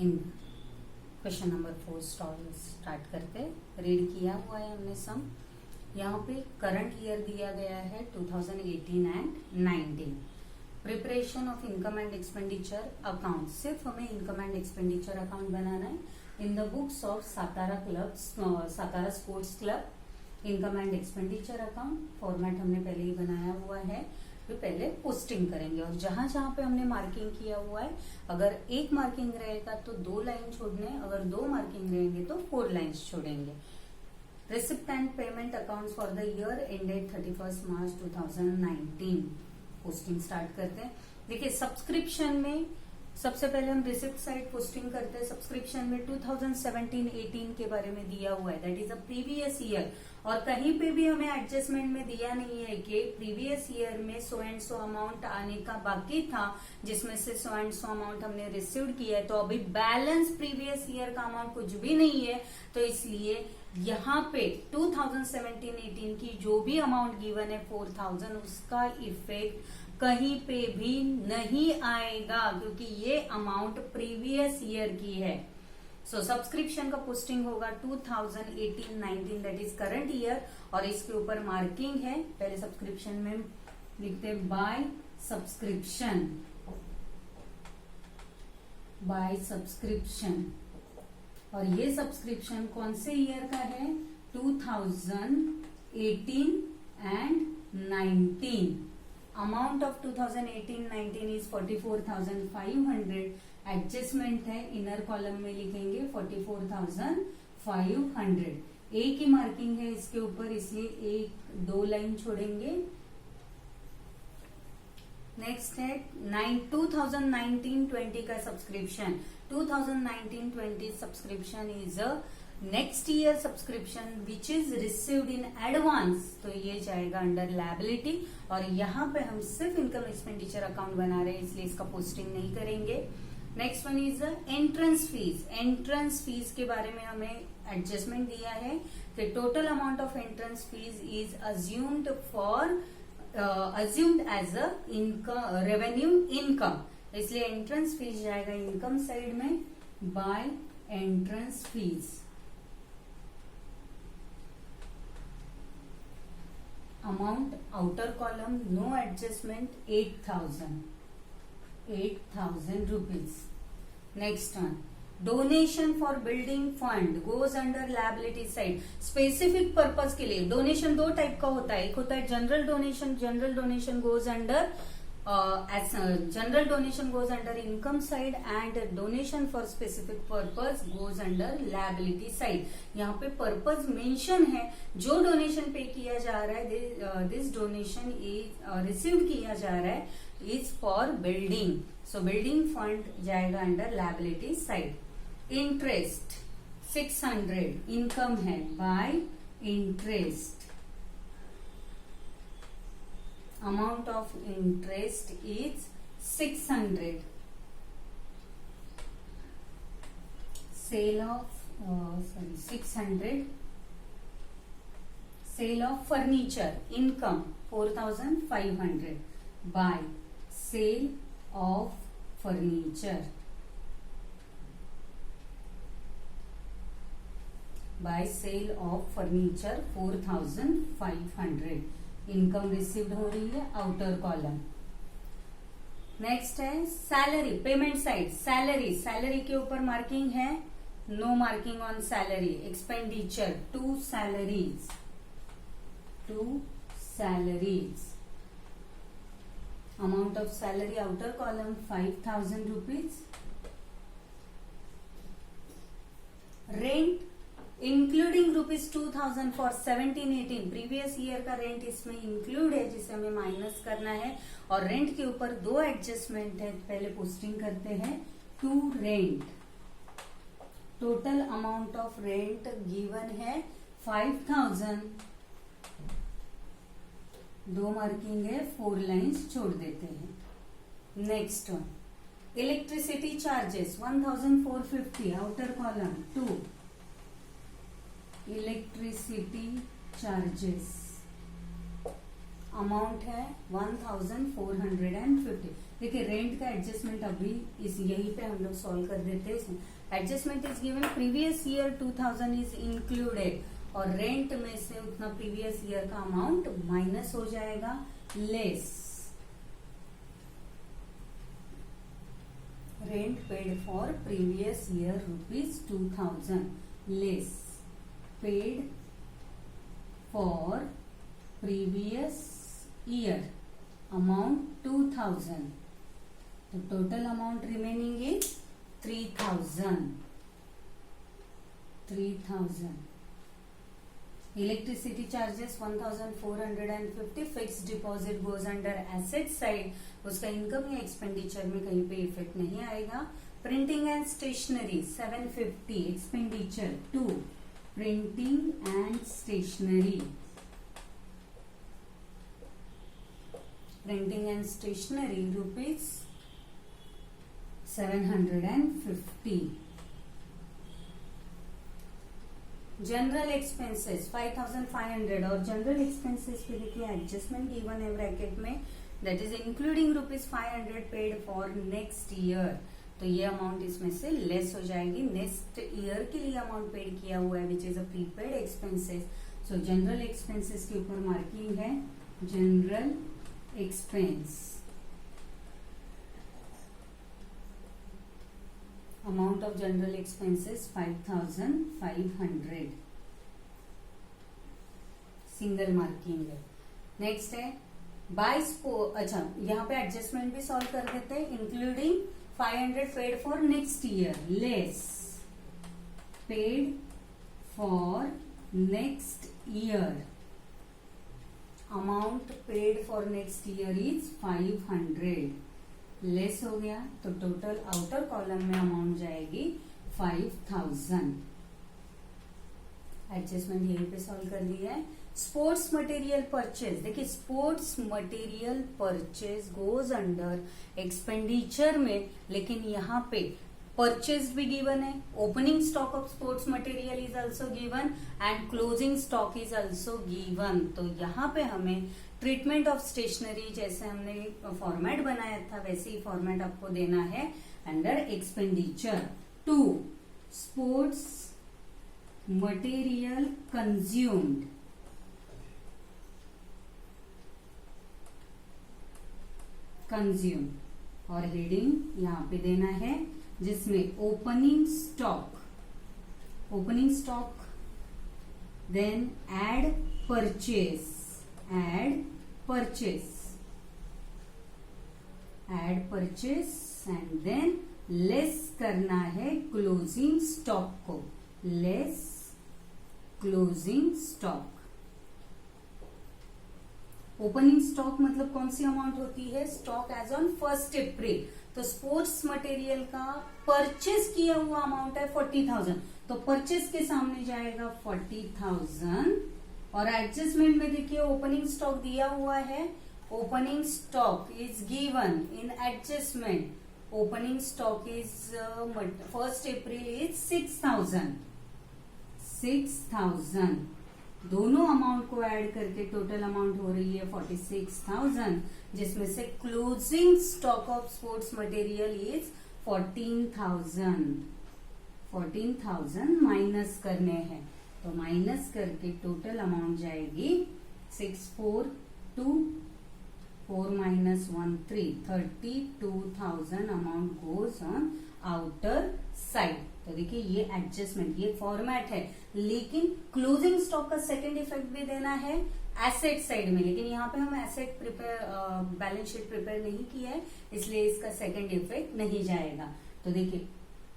इन question number 4 start करते। Read किया हुआ है हमने सम। यहाँ पे करंट ईयर दिया गया है 2018 and 19। Preparation of income and expenditure account, सिर्फ हमें इनकम एंड एक्सपेंडिचर अकाउंट बनाना है in the books of Satara sports club. Income and expenditure account format हमने पहले ही बनाया हुआ है, तो पहले पोस्टिंग करेंगे और जहां जहां पे हमने मार्किंग किया हुआ है, अगर एक मार्किंग रहेगा तो 2 लाइन छोड़ने, अगर 2 मार्किंग रहेंगे तो 4 लाइन्स छोड़ेंगे। Receipt and payment accounts for the year ended 31 March 2019। Posting start करते हैं। देखिए सब्सक्रिप्शन में सबसे पहले हम रिसिप्ट साइड पोस्टिंग करते हैं। सब्सक्रिप्शन में 2017-18 के बारे में दिया हुआ है, that is a previous year, और कहीं पे भी हमें एडजस्टमेंट में दिया नहीं है कि प्रीवियस ईयर में सो एंड सो अमाउंट आने का बाकी था, जिसमें से सो एंड सो अमाउंट हमने रिसीव्ड किया है, तो अभी बैलेंस प्रीवियस ईयर का अमाउंट कुछ भी नहीं है, तो इसलिए यहाँ पे 2017-18 की जो भी अमाउंट गिवन है 4000, उसका इफेक्ट कहीं पे भी नहीं आएगा क्योंकि ये अमाउंट प्रीवियस ईयर की है। सो सब्सक्रिप्शन का पोस्टिंग होगा 2018-19, दैट इज करंट ईयर, और इसके ऊपर मार्किंग है। पहले सब्सक्रिप्शन में लिखते बाय सब्सक्रिप्शन, बाय सब्सक्रिप्शन, और ये सब्सक्रिप्शन कौन से ईयर का है? 2018 and 19। Amount of 2018-19 is 44,500। Adjustment है, इनर कॉलम में लिखेंगे 44,500। एक ही मार्किंग है इसके ऊपर, इसलिए 2 लाइन छोड़ेंगे। नेक्स्ट है 2019-20 का subscription. 2019-20 subscription is a next year subscription which is received in advance, तो ये जाएगा अंडर लायबिलिटी, और यहाँ पे हम सिर्फ इनकम एक्सपेंडिचर अकाउंट बना रहे हैं, इसलिए इसका पोस्टिंग नहीं करेंगे। Next one is entrance fees. Entrance fees के बारे में हमें एडजस्टमेंट दिया है कि total amount of entrance fees is assumed as a income, revenue income, इसलिए एंट्रेंस फीस जाएगा इनकम साइड में by entrance fees. Amount outer column no adjustment 8,000 rupees. Next one donation for building fund goes under liability side. Specific purpose के लिए donation 2 type का होता है, एक होता है general donation, general donation goes under general donation goes under income side, and donation for specific purpose goes under liability side. यहाँ पे पर्पज मेंशन है, जो डोनेशन पे किया जा रहा है, दिस डोनेशन इज रिसीव्ड किया जा रहा है is for building, so building fund जाएगा under liability side. Interest 600 income है by interest. Amount of interest is 600. Sale of 600. Sale of furniture income 4,500 by sale of furniture. By sale of furniture 4,500 income received हो रही है, outer column. Next है salary, payment side. Salary, salary के ऊपर marking है, no marking on salary. Expenditure 2 salaries, 2 salaries. Amount of salary outer column 5,000 rupees. Rent including ₹2,000 for 17-18, previous year का rent इसमें include है, जिसे हमें माइनस करना है, और रेंट के ऊपर 2 एडजस्टमेंट है। पहले पोस्टिंग करते हैं to rent. Total amount of rent given है 5,000, 2 मार्किंग है, 4 लाइन्स छोड़ देते हैं। Next one electricity charges 1,450, outer column 2 electricity charges amount है 1450। देखिए रेंट का एडजस्टमेंट अभी इस यहीं पे हम लोग सॉल्व कर देते हैं। Adjustment is given previous year 2000 is included, और रेंट में से उतना प्रीवियस ईयर का अमाउंट माइनस हो जाएगा, less rent paid for previous year ₹2000 less paid for previous year amount 2000, तो total amount remaining is 3000। Electricity charges 1450, fix deposit goes under asset side, उसका income या एक्सपेंडिचर में कहीं पे इफेक्ट नहीं आएगा। Printing and stationery 750, expenditure 2, printing and stationery, printing and stationery ₹750। General expenses 5500, और general expenses पे देखिए एडजस्टमेंट गिवन है ब्रैकेट में, that is including ₹500 paid for next year, तो ये अमाउंट इसमें से लेस हो जाएगी। नेक्स्ट ईयर के लिए अमाउंट पेड किया हुआ है which is a prepaid expenses, so general expenses के ऊपर मार्किंग है general expense, amount of general expenses 5500, single marking है। नेक्स्ट है बाय अच्छा यहाँ पे एडजस्टमेंट भी सॉल्व कर देते हैं, including 500 paid for next year less paid for next year, amount paid for next year is 500, less हो गया तो टोटल आउटर कॉलम में अमाउंट जाएगी 5000। एडजस्टमेंट यहीं पे सॉल्व कर लिया है। स्पोर्ट्स मटेरियल परचेज, देखिए sports material purchase goes under expenditure में, लेकिन यहाँ पे परचेज भी गिवन है, opening stock of sports material is also given and closing stock is also given, तो यहाँ पे हमें ट्रीटमेंट ऑफ स्टेशनरी जैसे हमने फॉर्मेट बनाया था वैसे ही फॉर्मेट आपको देना है under expenditure. 2 sports material consumed, और हेडिंग यहाँ पे देना है जिसमें opening stock then add purchase and then less करना है क्लोजिंग स्टॉक को, less closing stock. Opening stock मतलब कौन सी अमाउंट होती है, स्टॉक एज ऑन 1 अप्रैल, तो स्पोर्ट्स मटेरियल का परचेज किया हुआ अमाउंट है 40,000, तो परचेज के सामने जाएगा 40,000, और एडजस्टमेंट में देखिए ओपनिंग स्टॉक दिया हुआ है, opening stock is given in adjustment, opening stock is 1 April is 6,000, दोनों अमाउंट को ऐड करके टोटल अमाउंट हो रही है 46,000, जिसमें से closing stock of sports material is 14,000 minus करने हैं, तो माइनस करके टोटल अमाउंट जाएगी 642 minus 13 32,000 amount goes on outer side. तो देखिए ये एडजस्टमेंट, ये फॉर्मेट है, लेकिन क्लोजिंग स्टॉक का सेकेंड इफेक्ट भी देना है एसेट साइड में, लेकिन यहाँ पे हम एसेट बैलेंस शीट प्रिपेयर नहीं किया है, इसलिए इसका सेकेंड इफेक्ट नहीं जाएगा। तो देखिए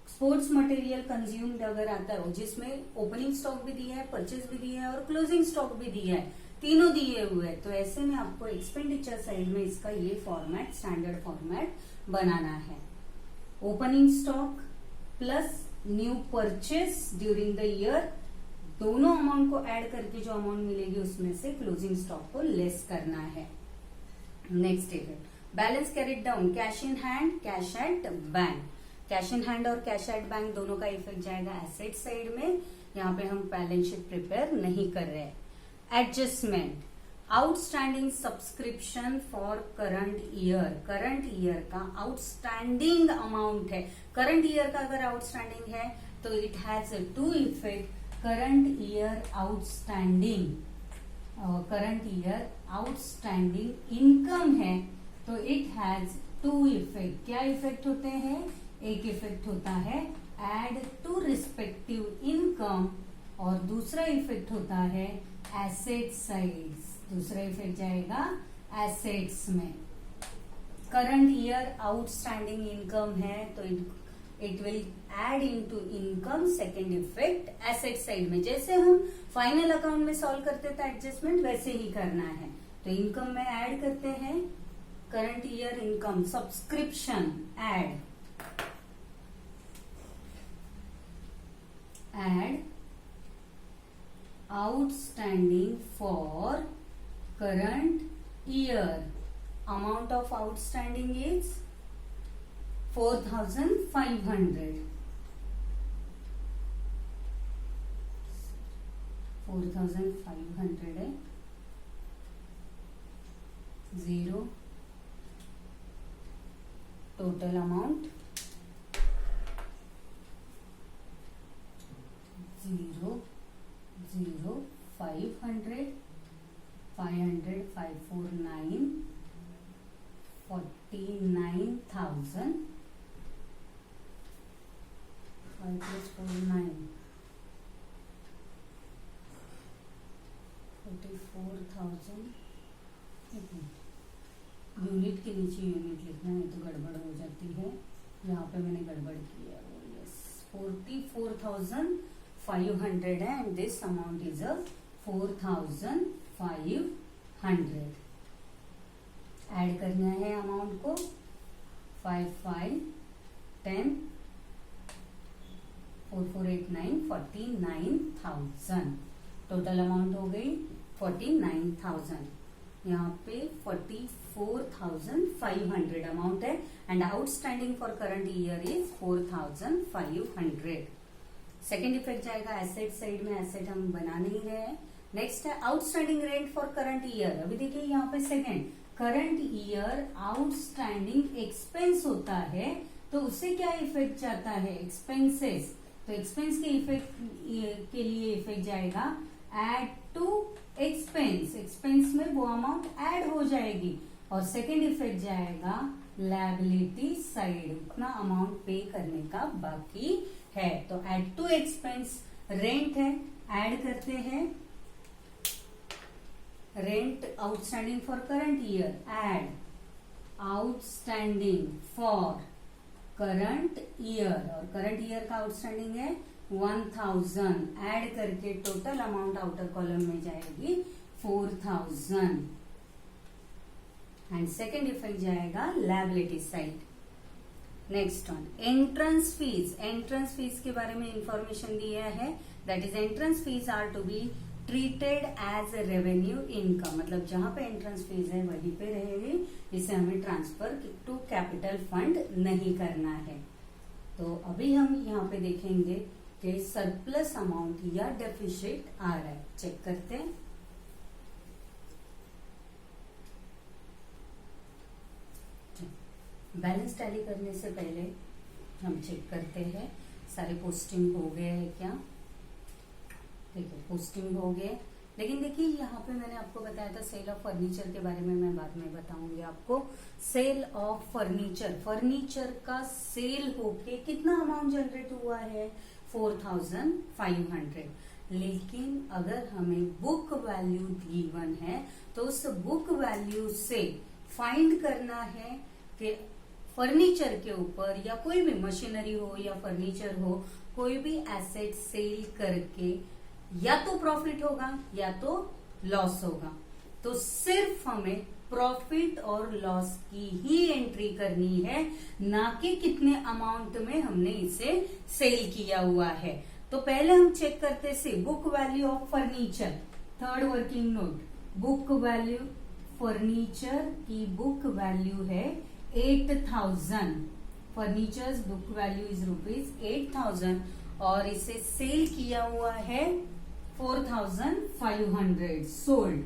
स्पोर्ट्स मटेरियल कंज्यूम्ड अगर आता है जिसमें ओपनिंग स्टॉक भी दिया है, परचेज भी दिया है और क्लोजिंग स्टॉक भी दिया है, तीनों दिए हुए हैं, तो ऐसे में आपको एक्सपेंडिचर साइड में इसका ये फॉर्मेट, स्टैंडर्ड फॉर्मेट बनाना है। Opening stock plus new purchase during the year, दोनों अमाउंट को ऐड करके जो अमाउंट मिलेगी उसमें से क्लोजिंग स्टॉक को लेस करना है। Next effect, balance carried down, cash in hand, cash at bank. Cash in hand और कैश एट बैंक दोनों का इफेक्ट जाएगा एसेट साइड में, यहाँ पे हम बैलेंस शीट प्रिपेयर नहीं कर रहे हैं। Adjustment, outstanding subscription for current year का आउटस्टैंडिंग अमाउंट है। करंट ईयर का अगर आउटस्टैंडिंग है तो it has to effect. Current year outstanding income है तो इट हैज टू इफेक्ट। क्या इफेक्ट होते हैं? एक इफेक्ट होता है एड टू रिस्पेक्टिव इनकम और दूसरा इफेक्ट होता है एसेट साइड्स। दूसरा इफेक्ट जाएगा एसेट्स में। करंट ईयर आउटस्टैंडिंग इनकम है तो it will add into income. Second effect asset side में, जैसे हम फाइनल अकाउंट में सॉल्व करते थे एडजस्टमेंट, वैसे ही करना है। तो इनकम में ऐड करते हैं current year income subscription add outstanding for current year. Amount of outstanding is 4,500. 4,500 है। 0 total amount 0 0 500 500 549 49,000 5 plus 49 44,000। यूनिट के नीचे यूनिट लिखना है तो गड़बड़ हो जाती है, यहाँ पे मैंने गड़बड़ की है। यस 44,500 है and this amount is a 4,500। Add करना है अमाउंट को 5 5 10 4 4 8 9 49,000। टोटल अमाउंट हो गई 49,000। यहाँ पे 44,500 अमाउंट है and outstanding for current year is 4,500। Second effect जाएगा एसेट साइड में। एसेट हम बना नहीं रहे हैं। नेक्स्ट है outstanding rent for current year. अभी देखिए यहाँ पे second current year outstanding expense होता है तो उससे क्या इफेक्ट जाता है? एक्सपेंसेस। तो एक्सपेंस के इफेक्ट के लिए इफेक्ट जाएगा एड टू एक्सपेंस। एक्सपेंस में वो अमाउंट ऐड हो जाएगी। और सेकेंड इफेक्ट जाएगा लायबिलिटी साइड, उतना अमाउंट पे करने का बाकी है। तो एड टू एक्सपेंस रेंट है, ऐड करते हैं rent outstanding for current year. Add outstanding for current year और करंट ईयर का आउटस्टैंडिंग है 1,000। ऐड करके टोटल अमाउंट आउटर कॉलम में जाएगी 4,000 एंड सेकेंड इफेक्ट जाएगा liability side. Next one entrance fees. Entrance fees के बारे में इंफॉर्मेशन दिया है that is entrance fees are to be treated as revenue income. मतलब जहां पे एंट्रेंस फीस है वहीं पे रहेगी, इसे हमें ट्रांसफर टू कैपिटल फंड नहीं करना है। तो अभी हम यहाँ पे देखेंगे कि सरप्लस अमाउंट या डेफिसिट आ रहा है। चेक करते हैं। बैलेंस टैली करने से पहले हम चेक करते हैं सारे पोस्टिंग हो गए हैं क्या। ठीक है, पोस्टिंग हो गए। लेकिन देखिए यहाँ पे मैंने आपको बताया था सेल ऑफ फर्नीचर के बारे में मैं बाद में बताऊंगी आपको। सेल ऑफ फर्नीचर, फर्नीचर का सेल होके कितना अमाउंट जनरेट हुआ है 4,500। लेकिन अगर हमें बुक वैल्यू गिवन है तो उस बुक वैल्यू से फाइंड करना है कि फर्नीचर के ऊपर या कोई भी मशीनरी हो या फर्नीचर हो, कोई भी एसेट सेल करके या तो प्रॉफिट होगा या तो लॉस होगा। तो सिर्फ हमें प्रॉफिट और लॉस की ही एंट्री करनी है, ना कि कितने अमाउंट में हमने इसे सेल किया हुआ है। तो पहले हम चेक करते से book value of furniture. Third working note, book value furniture की बुक वैल्यू है 8,000। फर्नीचर्स बुक वैल्यू इज ₹8,000 और इसे सेल किया हुआ है 4,500 सोल्ड।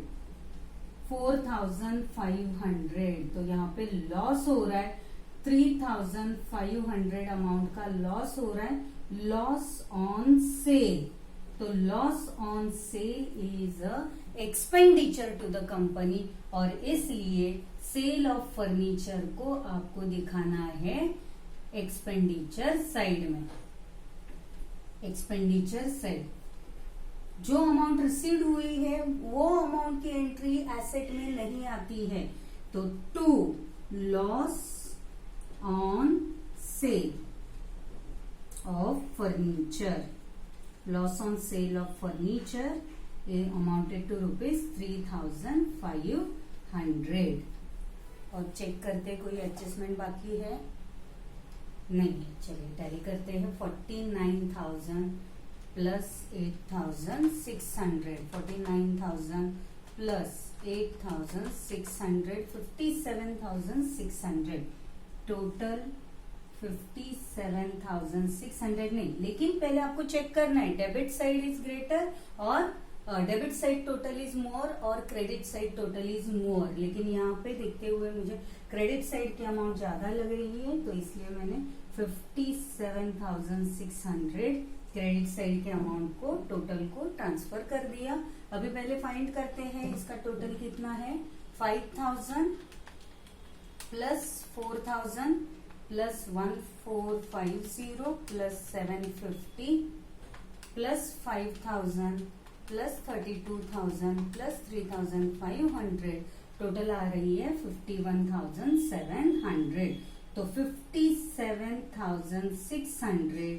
4,500, तो यहाँ पे लॉस हो रहा है 3,500 अमाउंट का लॉस हो रहा है, लॉस ऑन सेल। तो loss on sale is a expenditure to the company, और इसलिए सेल ऑफ फर्नीचर को आपको दिखाना है एक्सपेंडिचर साइड में। एक्सपेंडिचर साइड जो अमाउंट रिसीव हुई है वो अमाउंट की एंट्री एसेट में नहीं आती है, तो to loss on sale of furniture, loss on sale of furniture amounted to ₹3,500। और चेक करते कोई एडजस्टमेंट बाकी है नहीं, चलिए टैली करते हैं। 49,000 प्लस 8,600, 49,000 प्लस 8,600, 57,600, टोटल 57,600 नहीं, लेकिन पहले आपको चेक करना है डेबिट साइड इज ग्रेटर और debit side total is more और credit side total is more, लेकिन यहाँ पे देखते हुए मुझे क्रेडिट साइड की अमाउंट ज्यादा लग रही है, तो इसलिए मैंने 57,600 क्रेडिट साइड के अमाउंट को टोटल को ट्रांसफर कर दिया। अभी पहले फाइंड करते हैं इसका टोटल कितना है। 5,000 plus 4,000 plus 1,450 plus 750 plus 5,000 plus 32,000 plus 3,500, total आ रही है 51,700। तो 57,600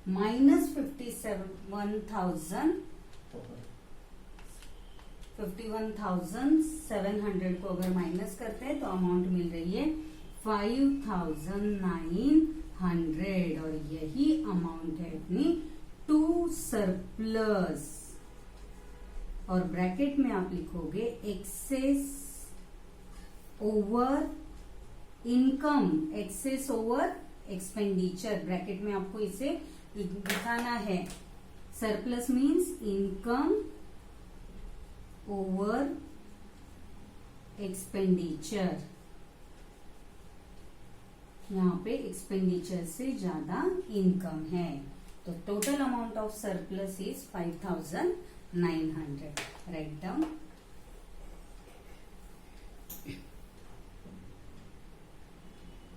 माइनस 51,700 को अगर माइनस करते हैं तो अमाउंट मिल रही है 5,900, और यही अमाउंट है अपनी टू सरप्लस। और ब्रैकेट में आप लिखोगे excess over income, excess over expenditure, bracket में आपको इसे दिखाना है। Surplus means income over expenditure, यहाँ पे एक्सपेंडिचर से ज्यादा इनकम है, तो total amount of surplus is 5,900। Right down.